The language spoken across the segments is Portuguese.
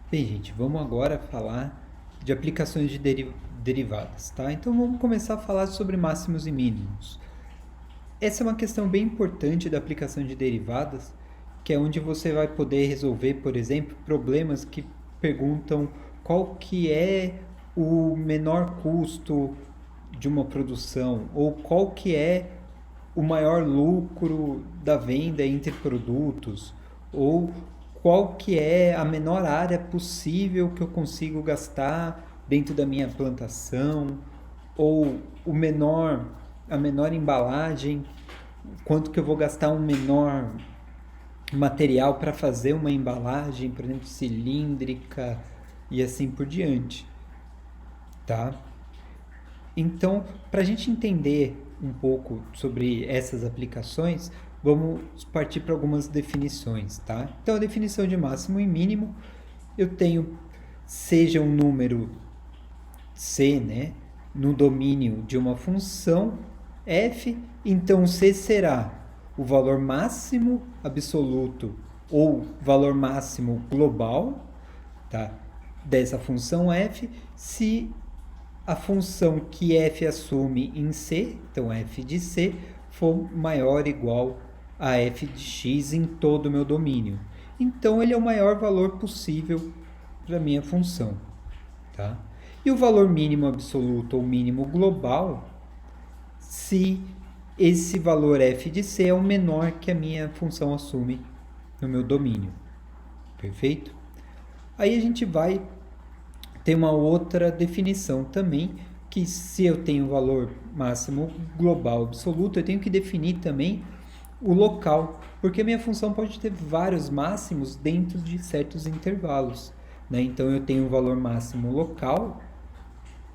Bem, gente, vamos agora falar de aplicações de derivadas, tá? Então vamos começar a falar sobre máximos e mínimos. Essa é uma questão bem importante da aplicação de derivadas, que é onde você vai poder resolver, por exemplo, problemas que perguntam qual que é o menor custo de uma produção ou qual que é o maior lucro da venda entre produtos ou qual que é a menor área possível que eu consigo gastar dentro da minha plantação ou a menor embalagem, quanto que eu vou gastar um menor material para fazer uma embalagem, por exemplo, cilíndrica e assim por diante, tá? Então, para a gente entender um pouco sobre essas aplicações, vamos partir para algumas definições, tá? Então, a definição de máximo e mínimo, eu tenho seja um número c, né, no domínio de uma função f, então c será o valor máximo absoluto ou valor máximo global, tá, dessa função f, se a função que f assume em c, então f de c, for maior ou igual a f de x em todo o meu domínio. Então ele é o maior valor possível para a minha função. Tá? E o valor mínimo absoluto ou mínimo global, se esse valor f de c é o menor que a minha função assume no meu domínio. Perfeito? Aí a gente vai ter uma outra definição também, que se eu tenho o valor máximo global absoluto, eu tenho que definir também o local, porque a minha função pode ter vários máximos dentro de certos intervalos. Né? Então eu tenho o valor máximo local,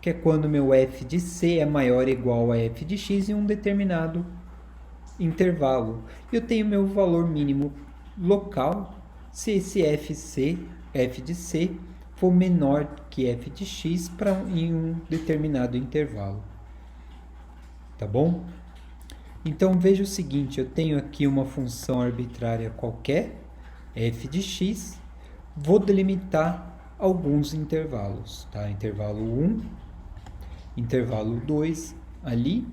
que é quando meu f de c é maior ou igual a f de x em um determinado intervalo. Eu tenho meu valor mínimo local se esse f de c, for menor que f de x em um determinado intervalo. Tá bom? Então veja o seguinte, eu tenho aqui uma função arbitrária qualquer, f de x, vou delimitar alguns intervalos, tá? Intervalo 1, intervalo 2 ali,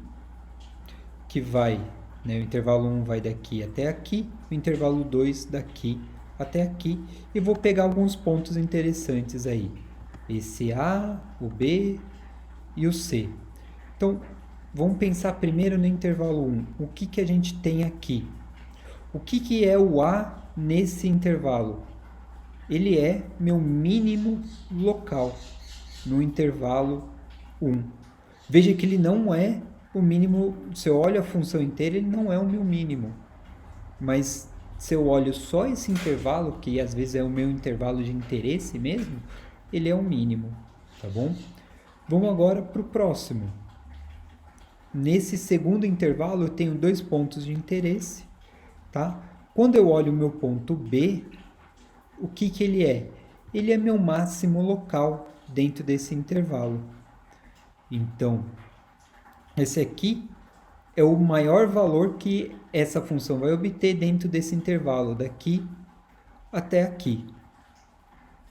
que vai, né, o intervalo 1 vai daqui até aqui, o intervalo 2 daqui até aqui, e vou pegar alguns pontos interessantes aí. Esse A, o B e o C. Então, vamos pensar primeiro no intervalo 1. O que, que a gente tem aqui? O que, que é o A nesse intervalo? Ele é meu mínimo local no intervalo 1. Veja que ele não é o mínimo, se eu olho a função inteira, ele não é o meu mínimo. Mas se eu olho só esse intervalo, que às vezes é o meu intervalo de interesse mesmo, ele é o mínimo, tá bom? Vamos agora para o próximo. Nesse segundo intervalo eu tenho dois pontos de interesse, tá? Quando eu olho o meu ponto B, o que, que ele é? Ele é meu máximo local dentro desse intervalo. Então, esse aqui é o maior valor que essa função vai obter dentro desse intervalo, daqui até aqui.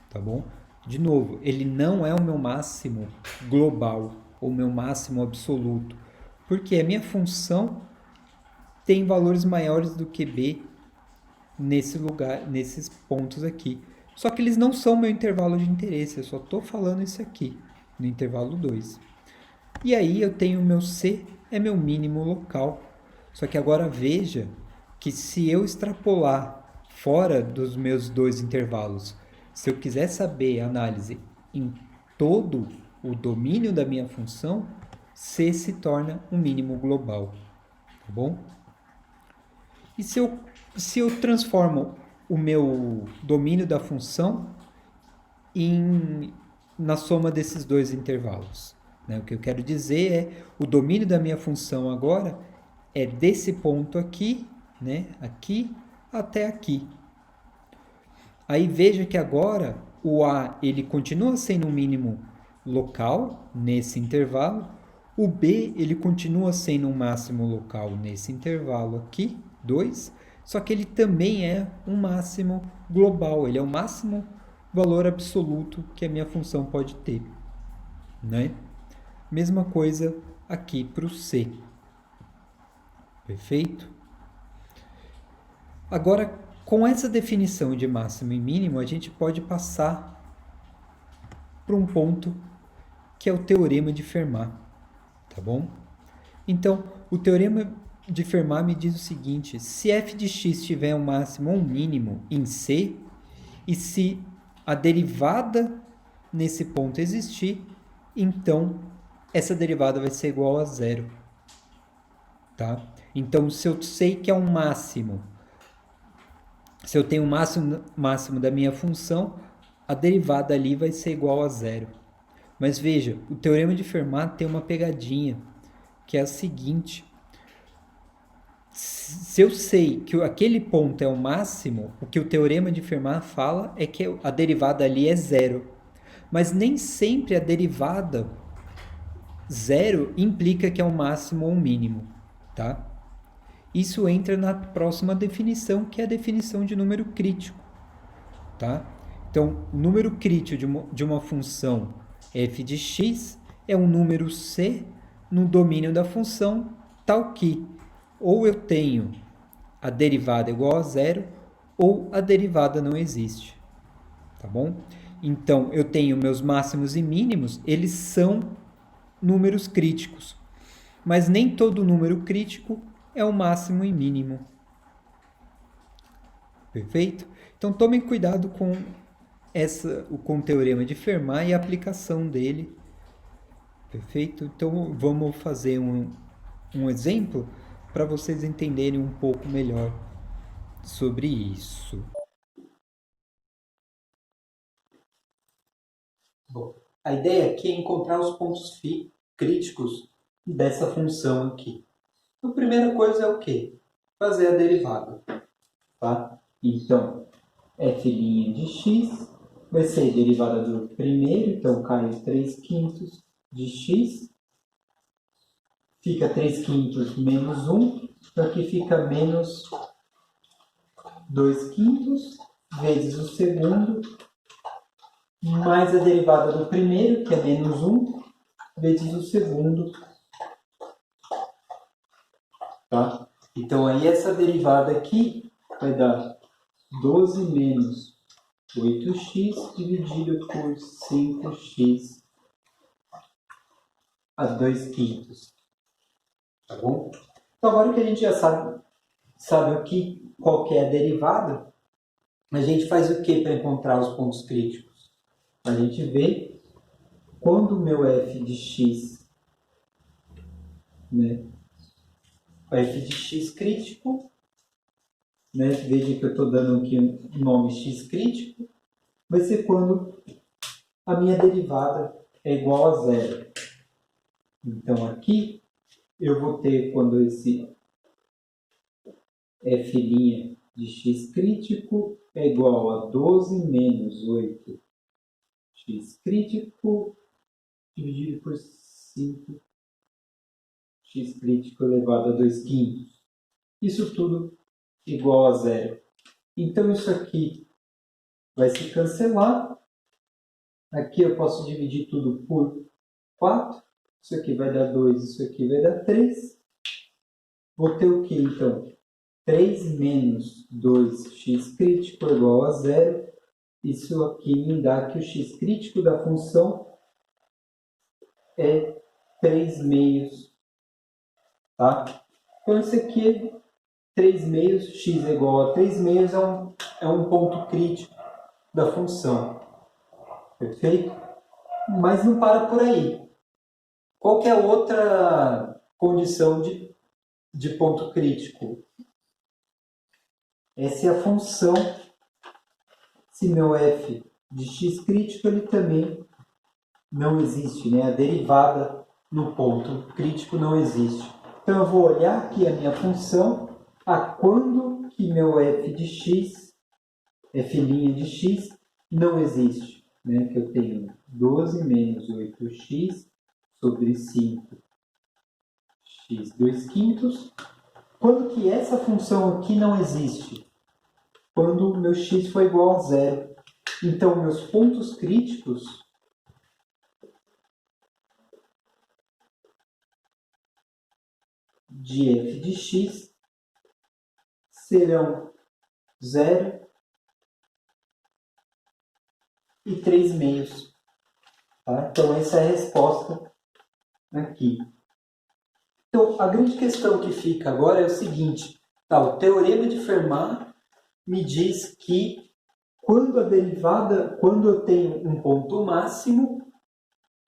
Tá bom? De novo, ele não é o meu máximo global ou meu máximo absoluto, porque a minha função tem valores maiores do que b nesse lugar, nesses pontos aqui. Só que eles não são meu intervalo de interesse, eu só estou falando isso aqui, no intervalo 2. E aí eu tenho o meu C, é meu mínimo local. Só que agora veja que se eu extrapolar fora dos meus dois intervalos, se eu quiser saber a análise em todo o domínio da minha função, C se torna um mínimo global. Tá bom? E se eu transformo o meu domínio da função na soma desses dois intervalos? Né? O que eu quero dizer é o domínio da minha função agora é desse ponto aqui, né? Aqui até aqui. Aí veja que agora o A ele continua sendo um mínimo local nesse intervalo, o B ele continua sendo um máximo local nesse intervalo aqui, 2, só que ele também é um máximo global, ele é o máximo valor absoluto que a minha função pode ter, né? Mesma coisa aqui para o C. Perfeito? Agora, com essa definição de máximo e mínimo, a gente pode passar para um ponto que é o teorema de Fermat, tá bom? Então, o teorema de Fermat me diz o seguinte: se f de x tiver um máximo ou um mínimo em C, e se a derivada nesse ponto existir, então essa derivada vai ser igual a zero. Tá? Então, se eu sei que é um máximo, se eu tenho o máximo da minha função, a derivada ali vai ser igual a zero. Mas veja, o teorema de Fermat tem uma pegadinha, que é a seguinte: se eu sei que aquele ponto é o máximo, o que o teorema de Fermat fala é que a derivada ali é zero. Mas nem sempre a derivada zero implica que é um máximo ou um mínimo, tá? Isso entra na próxima definição, que é a definição de número crítico, tá? Então, o número crítico de uma função f de x é um número c no domínio da função tal que ou eu tenho a derivada igual a zero ou a derivada não existe, tá bom? Então, eu tenho meus máximos e mínimos, eles são números críticos, mas nem todo número crítico é o máximo e mínimo. Perfeito? Então, tomem cuidado com o teorema de Fermat e a aplicação dele. Perfeito? Então, vamos fazer um exemplo para vocês entenderem um pouco melhor sobre isso. Bom, a ideia aqui é encontrar os pontos críticos dessa função aqui. Então, a primeira coisa é o quê? Fazer a derivada. Tá? Então, f' de x vai ser derivada do primeiro, então cai 3/5 de x, fica 3/5 menos 1, então aqui fica menos 2/5 vezes o segundo, mais a derivada do primeiro, que é menos 1, vezes o segundo. Tá? Então, aí essa derivada aqui vai dar 12 menos 8x dividido por 5x a 2/5. Tá bom? Então, agora que a gente já sabe qual que é a derivada, a gente faz o que para encontrar os pontos críticos? A gente vê quando o meu f de x, né, o f de x crítico, né, veja que eu estou dando aqui um nome x crítico, vai ser quando a minha derivada é igual a zero. Então, aqui eu vou ter quando esse f' de x crítico é igual a 12 menos 8x crítico dividido por 5x crítico elevado a 2/5. Isso tudo igual a zero. Então, isso aqui vai se cancelar. Aqui eu posso dividir tudo por 4. Isso aqui vai dar 2, isso aqui vai dar 3. Vou ter o que, então? 3 menos 2x crítico é igual a zero. Isso aqui me dá que o x crítico da função é 3 meios. Tá? Então, isso aqui é 3 meios, x é igual a 3 meios, é um ponto crítico da função. Perfeito? Mas não para por aí. Qual que é a outra condição de ponto crítico? Essa é a função, se meu f de x crítico ele também não existe, né? A derivada no ponto crítico não existe. Então eu vou olhar aqui a minha função, a quando que meu f de x, f' de x, não existe. Né? Que eu tenho 12 menos 8x sobre 5x 2/5. Quando que essa função aqui não existe? Quando o meu x for igual a zero. Então, meus pontos críticos de f de x serão 0 e 3 meios. Tá? Então, essa é a resposta aqui. Então, a grande questão que fica agora é o seguinte. Tá, o teorema de Fermat me diz que quando eu tenho um ponto máximo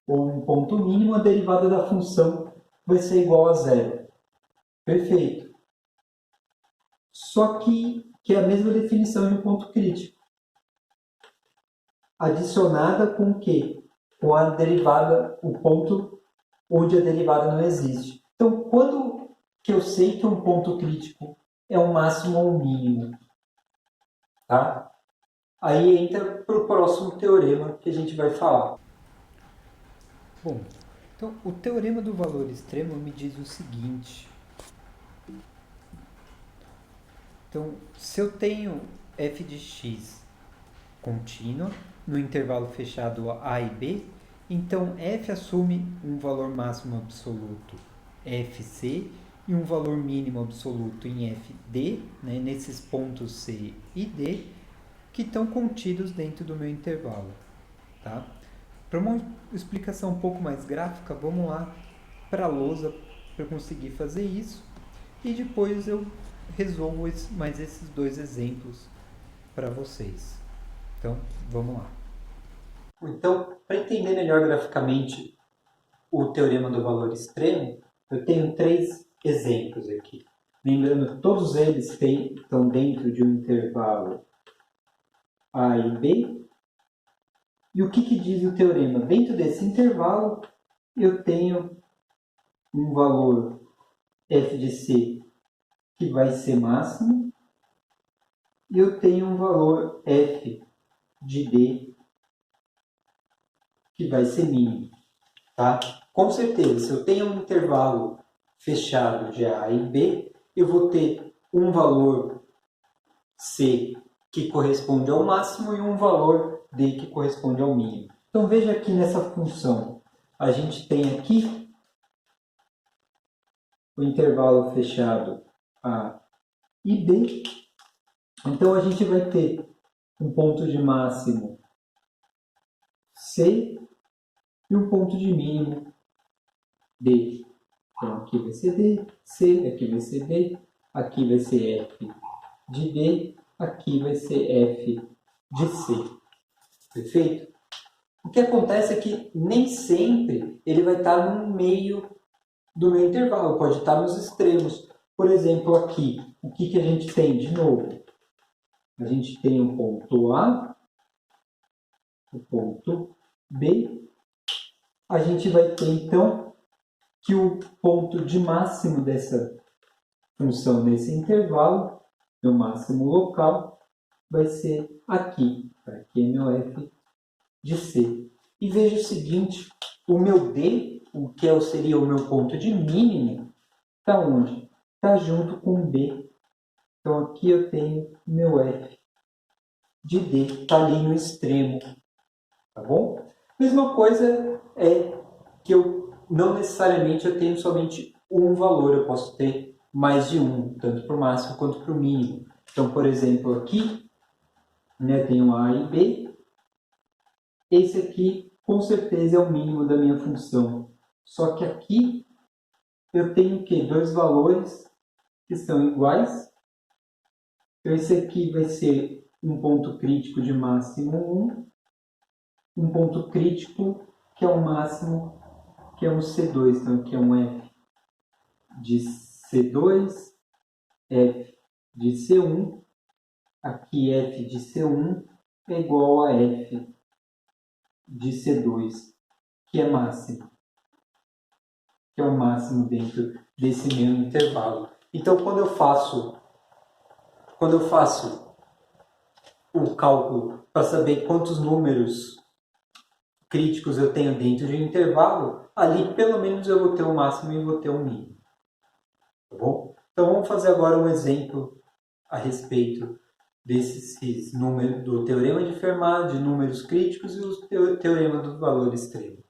ou um ponto mínimo, a derivada da função vai ser igual a zero. Perfeito. Só que é a mesma definição de um ponto crítico. Adicionada com o quê? Com a derivada, o ponto onde a derivada não existe. Então, quando que eu sei que um ponto crítico é um máximo ou um mínimo? Tá? Aí entra para o próximo teorema que a gente vai falar. Bom, então o teorema do valor extremo me diz o seguinte. Então, se eu tenho f de x contínua no intervalo fechado A e B, então f assume um valor máximo absoluto fc e um valor mínimo absoluto em fd, né, nesses pontos C e D, que estão contidos dentro do meu intervalo. Tá? Para uma explicação um pouco mais gráfica, vamos lá para a lousa para conseguir fazer isso. E depois eu resolvo mais esses dois exemplos para vocês. Então, vamos lá. Então, para entender melhor graficamente o teorema do valor extremo, eu tenho 3 exemplos aqui. Lembrando que todos eles estão dentro de um intervalo A e B. E o que diz o teorema? Dentro desse intervalo, eu tenho um valor f de c que vai ser máximo e eu tenho um valor f de d que vai ser mínimo. Tá? Com certeza, se eu tenho um intervalo fechado de A e B, eu vou ter um valor c que corresponde ao máximo e um valor d que corresponde ao mínimo. Então veja aqui nessa função, a gente tem aqui o intervalo fechado A e B. Então a gente vai ter um ponto de máximo C e um ponto de mínimo D. Então aqui vai ser D, C, aqui vai ser D, aqui vai ser F de D, aqui vai ser F de C. Perfeito? O que acontece é que nem sempre ele vai estar no meio do meu intervalo, pode estar nos extremos. Por exemplo, aqui, o que a gente tem de novo? A gente tem um ponto A, o ponto B. A gente vai ter, então, que o ponto de máximo dessa função nesse intervalo, meu máximo local, vai ser aqui. Aqui é meu f de c. E veja o seguinte, o meu d, o que seria o meu ponto de mínimo, está onde? Está junto com b. Então aqui eu tenho meu f de d, está ali no extremo. Tá bom? Mesma coisa é que eu não necessariamente eu tenho somente um valor, eu posso ter mais de um, tanto para o máximo quanto para o mínimo. Então, por exemplo, aqui, né, tenho A e B. Esse aqui, com certeza, é o mínimo da minha função. Só que aqui, eu tenho o quê? Dois valores que são iguais. Então, esse aqui vai ser um ponto crítico de máximo 1. Um ponto crítico que é o máximo, que é um C2. Então, aqui é um F de C2, F de C1. Aqui F de C1 é igual a F de C2, que é máximo. Que é o máximo dentro desse mesmo intervalo. Então, quando eu faço o cálculo para saber quantos números críticos eu tenho dentro de um intervalo, ali pelo menos eu vou ter o máximo e vou ter o mínimo. Tá bom? Então vamos fazer agora um exemplo a respeito desses números do teorema de Fermat, de números críticos e o teorema do valor extremo.